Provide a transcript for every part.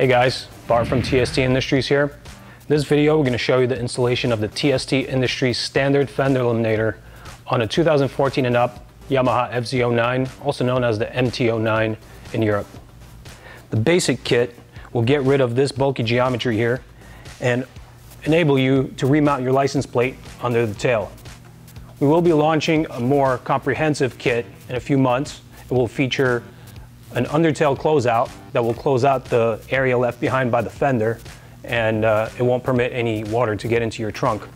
Hey guys, Bart from TST Industries here. In this video we're going to show you the installation of the TST Industries standard fender eliminator on a 2014 and up Yamaha FZ-09, also known as the MT-09 in Europe. The basic kit will get rid of this bulky geometry here and enable you to remount your license plate under the tail. We will be launching a more comprehensive kit in a few months. It will feature an undertail closeout that will close out the area left behind by the fender, and it won't permit any water to get into your trunk.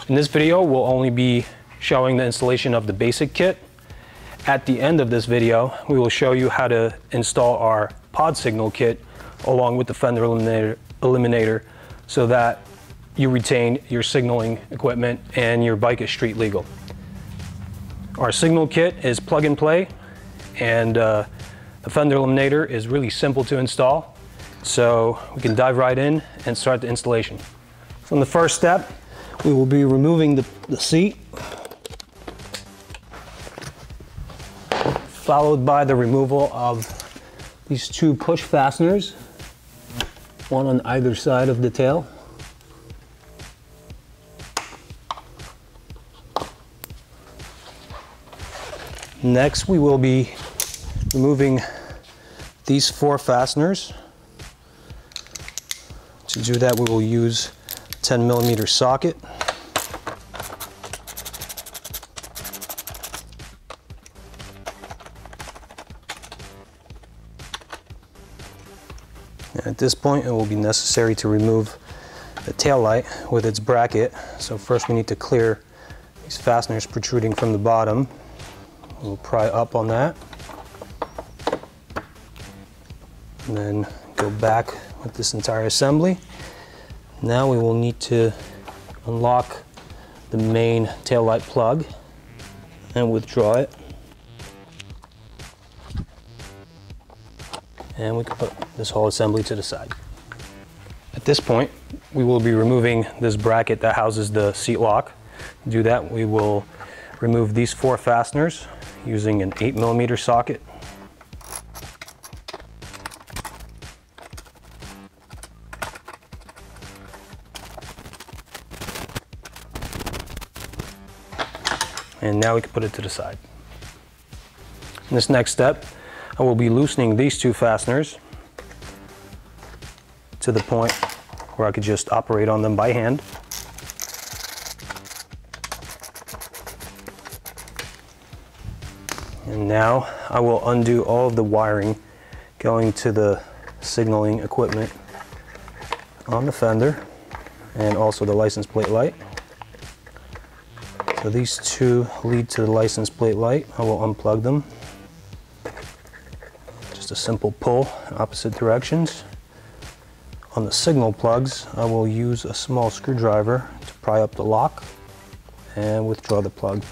In this video, we'll only be showing the installation of the basic kit. At the end of this video, we will show you how to install our pod signal kit along with the fender eliminator so that you retain your signaling equipment and your bike is street legal. Our signal kit is plug and play, and the fender eliminator is really simple to install, so we can dive right in and start the installation. So in the first step, we will be removing the seat, followed by the removal of these two push fasteners, one on either side of the tail. Next, we will be removing these four fasteners. To do that, we will use a 10mm socket. And at this point, it will be necessary to remove the tail light with its bracket. So first we need to clear these fasteners protruding from the bottom. We'll pry up on that, and then go back with this entire assembly. Now we will need to unlock the main taillight plug and withdraw it. And we can put this whole assembly to the side. At this point, we will be removing this bracket that houses the seat lock. To do that, we will remove these four fasteners using an 8mm socket. And now we can put it to the side. In this next step, I will be loosening these two fasteners to the point where I could just operate on them by hand. And now I will undo all of the wiring going to the signaling equipment on the fender and also the license plate light. So these two lead to the license plate light. I will unplug them. Just a simple pull in opposite directions. On the signal plugs, I will use a small screwdriver to pry up the lock and withdraw the plug.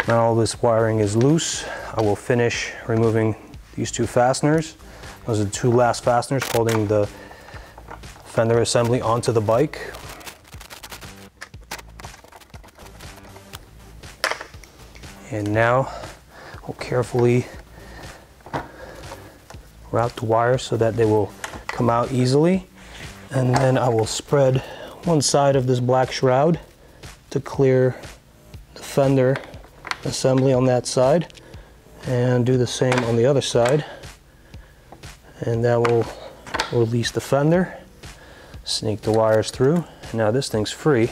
Now all this wiring is loose. I will finish removing these two fasteners. Those are the two last fasteners holding the fender assembly onto the bike. And now we'll carefully route the wires so that they will come out easily. And then I will spread one side of this black shroud to clear the fender assembly on that side, and do the same on the other side, and that will release the fender, sneak the wires through. Now this thing's free.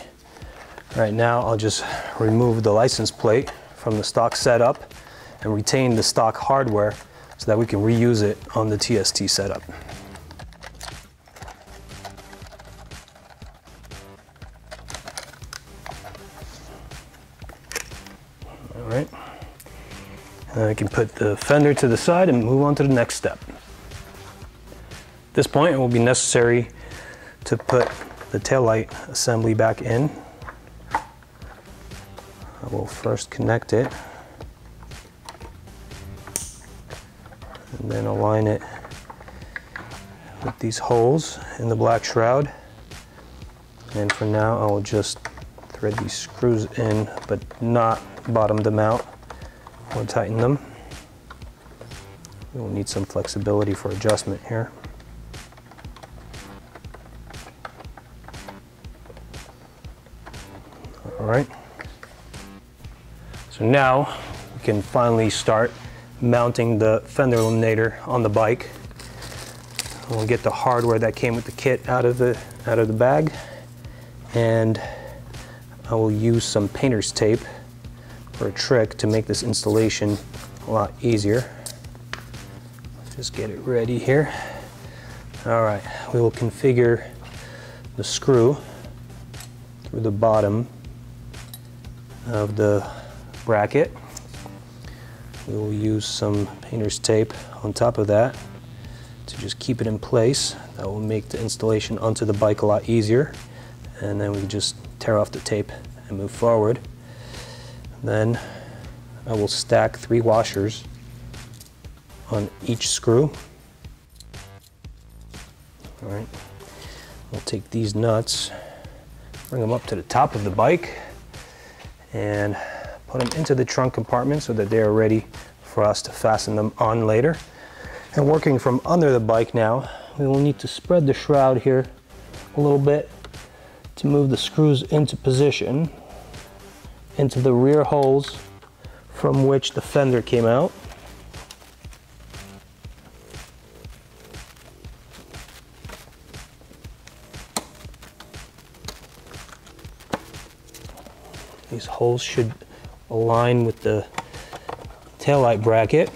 Right now I'll just remove the license plate from the stock setup and retain the stock hardware so that we can reuse it on the TST setup. Alright, and I can put the fender to the side and move on to the next step. At this point, it will be necessary to put the taillight assembly back in. I will first connect it and then align it with these holes in the black shroud. And for now, I will just thread these screws in, but not bottom them out or tighten them. We'll need some flexibility for adjustment here. All right. So now we can finally start mounting the fender eliminator on the bike. We'll get the hardware that came with the kit out of the bag, and I will use some painter's tape for a trick to make this installation a lot easier. Just get it ready here. All right, we will configure the screw through the bottom of the bracket. We will use some painter's tape on top of that to just keep it in place. That will make the installation onto the bike a lot easier. And then we just tear off the tape and move forward. Then I will stack 3 washers on each screw. All right, we'll take these nuts, bring them up to the top of the bike, and put them into the trunk compartment so that they are ready for us to fasten them on later. And working from under the bike now, we will need to spread the shroud here a little bit to move the screws into position, into the rear holes from which the fender came out. These holes should align with the taillight bracket,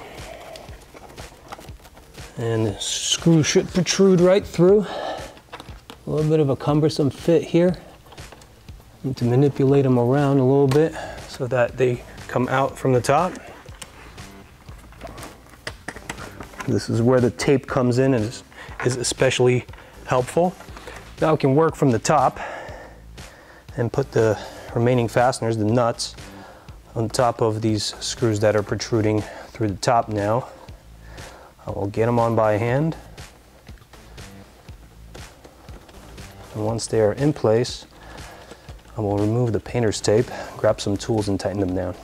and the screw should protrude right through. A little bit of a cumbersome fit here. Need to manipulate them around a little bit so that they come out from the top. This is where the tape comes in and is especially helpful. Now we can work from the top and put the remaining fasteners, the nuts, on top of these screws that are protruding through the top now. I will get them on by hand. And once they are in place, I will remove the painter's tape, grab some tools and tighten them down.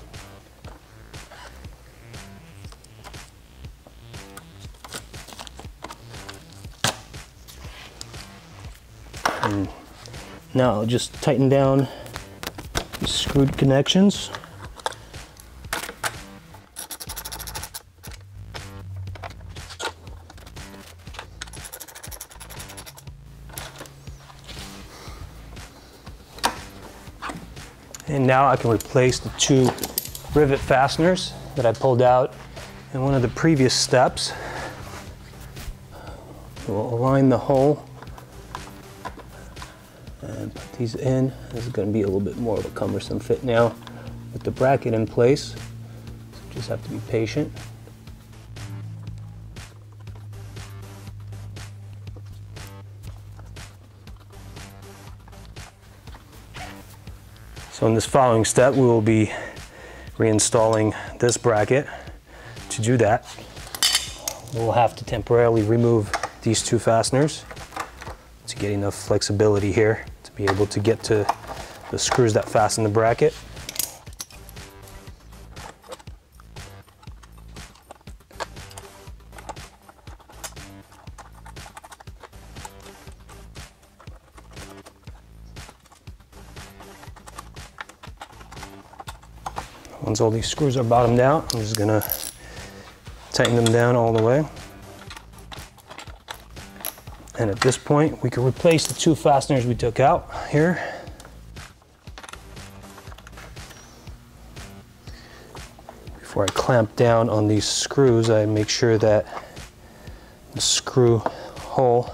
And now I'll just tighten down these screwed connections. And now I can replace the 2 rivet fasteners that I pulled out in one of the previous steps. We'll align the hole and put these in. This is going to be a little bit more of a cumbersome fit now with the bracket in place. So just have to be patient. So in this following step, we will be reinstalling this bracket. To do that, we'll have to temporarily remove these 2 fasteners to get enough flexibility here to be able to get to the screws that fasten the bracket. Once all these screws are bottomed out, I'm just gonna tighten them down all the way. And at this point, we can replace the 2 fasteners we took out here. Before I clamp down on these screws, I make sure that the screw hole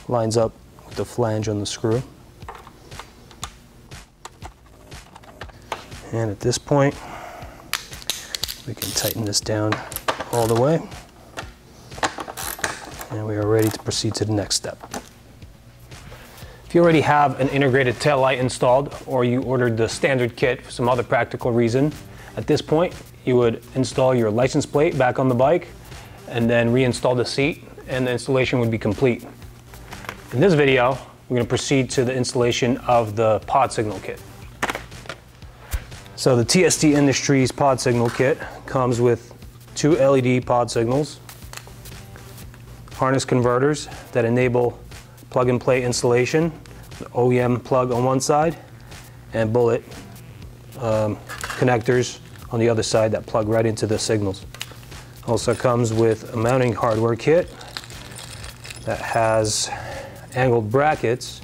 lines up with the flange on the screw. And at this point, we can tighten this down all the way. And we are ready to proceed to the next step. If you already have an integrated taillight installed, or you ordered the standard kit for some other practical reason, at this point you would install your license plate back on the bike and then reinstall the seat, and the installation would be complete. In this video, we're going to proceed to the installation of the pod signal kit. So the TST Industries pod signal kit comes with 2 LED pod signals, harness converters that enable plug and play installation. The OEM plug on one side and bullet connectors on the other side that plug right into the signals. Also comes with a mounting hardware kit that has angled brackets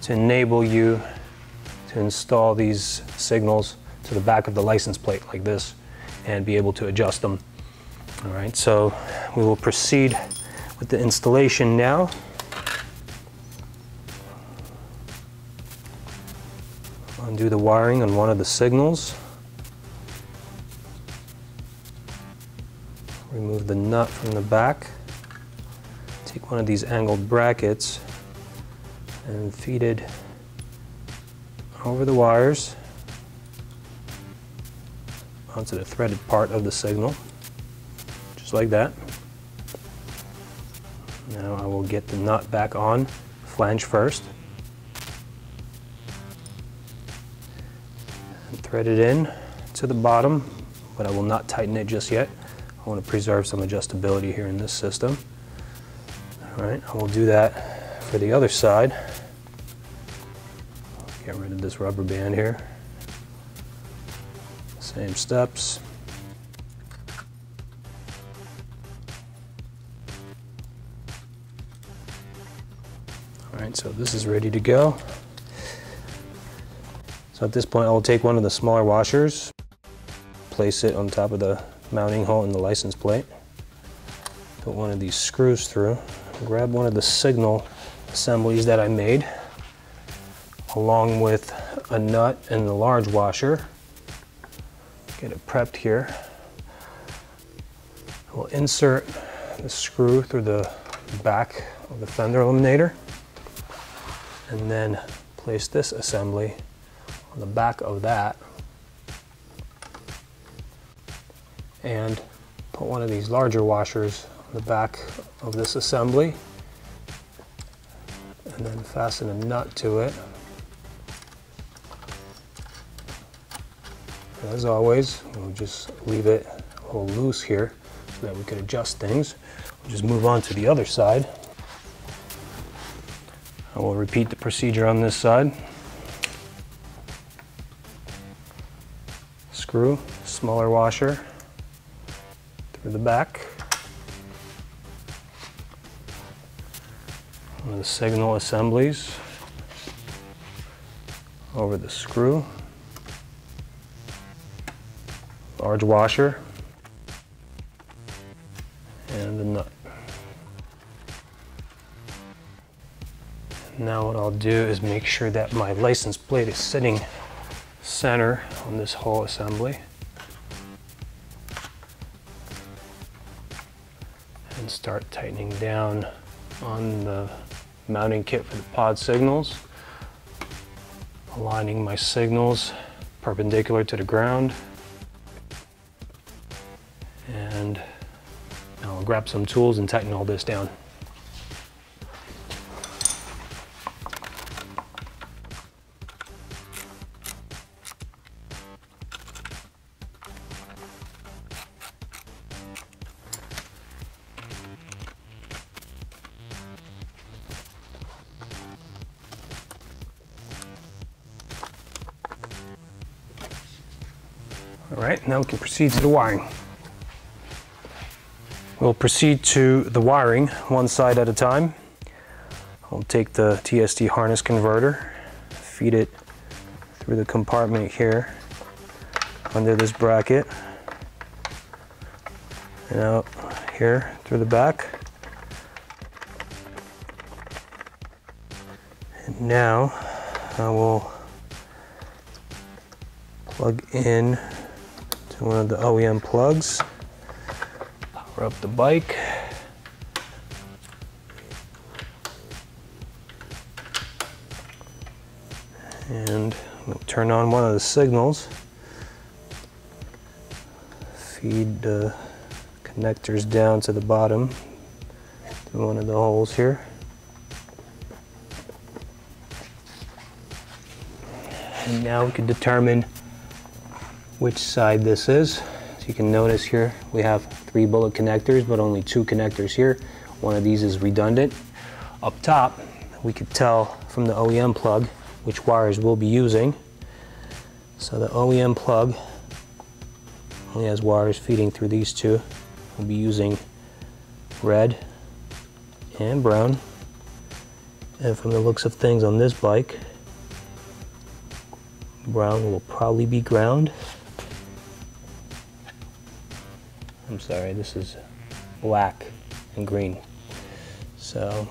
to enable you to install these signals to the back of the license plate like this and be able to adjust them. All right, so we will proceed with the installation now. Undo the wiring on one of the signals. Remove the nut from the back. Take one of these angled brackets and feed it over the wires onto the threaded part of the signal, just like that. Now I will get the nut back on, flange first, and thread it in to the bottom, but I will not tighten it just yet. I want to preserve some adjustability here in this system. All right, I will do that for the other side. Get rid of this rubber band here. Same steps. All right, so this is ready to go. So at this point, I will take one of the smaller washers, place it on top of the mounting hole in the license plate, put one of these screws through, grab one of the signal assemblies that I made, along with a nut and the large washer. Get it prepped here. We'll insert the screw through the back of the fender eliminator and then place this assembly on the back of that and put one of these larger washers on the back of this assembly and then fasten a nut to it. As always, we'll just leave it a little loose here so that we could adjust things. We'll just move on to the other side. I will repeat the procedure on this side. Screw, smaller washer through the back. One of the signal assemblies over the screw. Large washer and the nut. Now what I'll do is make sure that my license plate is sitting center on this whole assembly and start tightening down on the mounting kit for the pod signals, aligning my signals perpendicular to the ground. And I'll grab some tools and tighten all this down. All right, now we can proceed to the wiring. We'll proceed to the wiring one side at a time. I'll take the TST harness converter, feed it through the compartment here under this bracket and out here through the back. And now I will plug in to one of the OEM plugs. Power up the bike. And we'll turn on one of the signals. Feed the connectors down to the bottom through one of the holes here. And now we can determine which side this is. So you can notice here we have 3 bullet connectors, but only 2 connectors here. one of these is redundant. Up top, we could tell from the OEM plug which wires we'll be using. So the OEM plug only has wires feeding through these two. We'll be using red and brown. And from the looks of things on this bike, brown will probably be ground. I'm sorry, this is black and green. So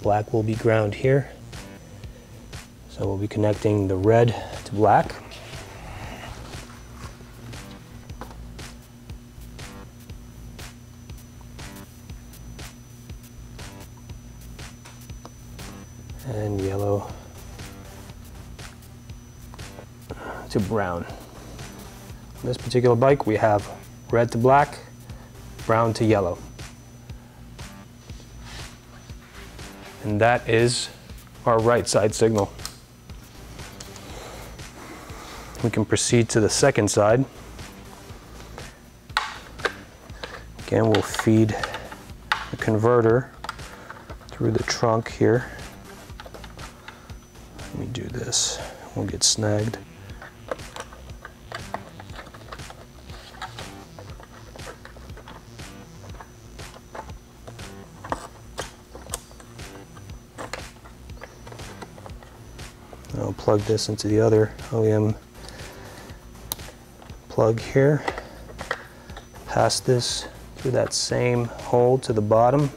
black will be ground here. So we'll be connecting the red to black. And yellow to brown. On this particular bike we have red to black, brown to yellow. And that is our right side signal. We can proceed to the second side. Again, we'll feed the converter through the trunk here. Let me do this, we'll get snagged. I'll plug this into the other OEM plug here. Pass this through that same hole to the bottom.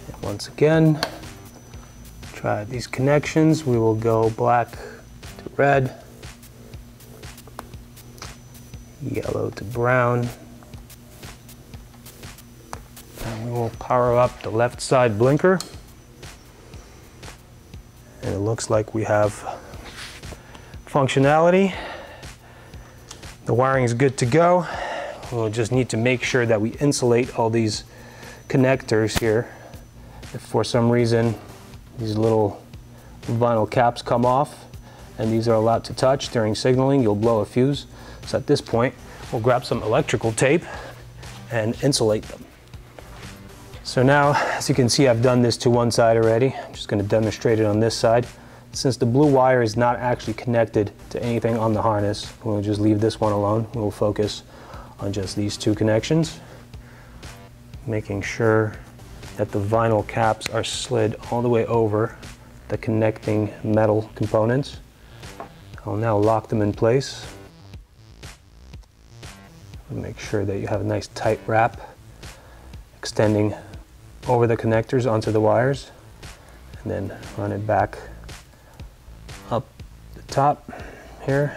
And once again, try these connections. We will go black to red, yellow to brown, and we will power up the left side blinker. And it looks like we have functionality. The wiring is good to go. We'll just need to make sure that we insulate all these connectors here. If for some reason these little vinyl caps come off and these are allowed to touch during signaling, you'll blow a fuse. So at this point, we'll grab some electrical tape and insulate them. So now, as you can see, I've done this to one side already. I'm just going to demonstrate it on this side. Since the blue wire is not actually connected to anything on the harness, we'll just leave this one alone. We'll focus on just these two connections, making sure that the vinyl caps are slid all the way over the connecting metal components. I'll now lock them in place. Make sure that you have a nice tight wrap extending over the connectors onto the wires, and then run it back up the top here.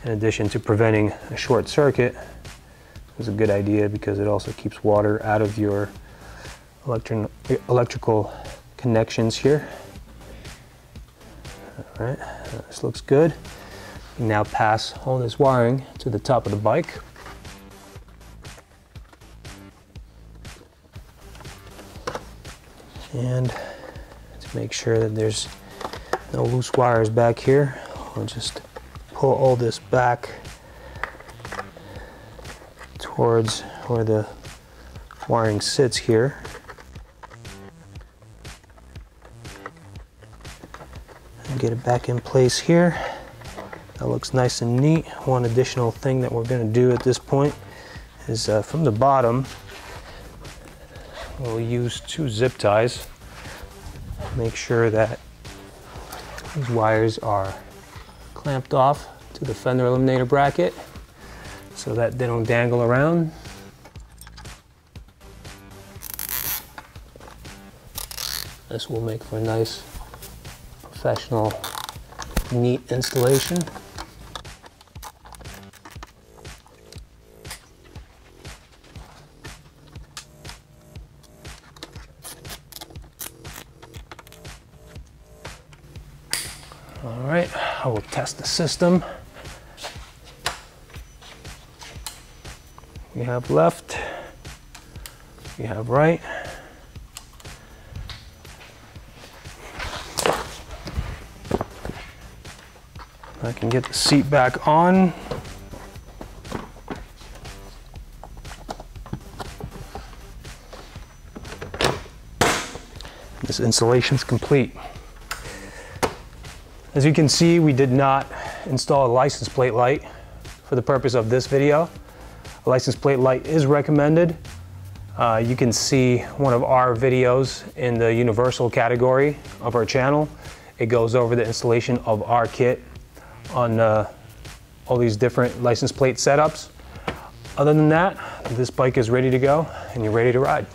In addition to preventing a short circuit, it's a good idea because it also keeps water out of your electrical connections here. All right, this looks good. We now pass all this wiring to the top of the bike. And to make sure that there's no loose wires back here, we'll just pull all this back towards where the wiring sits here. And get it back in place here. That looks nice and neat. One additional thing that we're going to do at this point is from the bottom, we'll use 2 zip ties. Make sure that these wires are clamped off to the fender eliminator bracket so that they don't dangle around. This will make for a nice, professional, neat installation. test the system. We have left, we have right. I can get the seat back on. This installation is complete. As you can see, we did not install a license plate light for the purpose of this video. A license plate light is recommended. You can see one of our videos in the universal category of our channel. It goes over the installation of our kit on all these different license plate setups. Other than that, this bike is ready to go and you're ready to ride.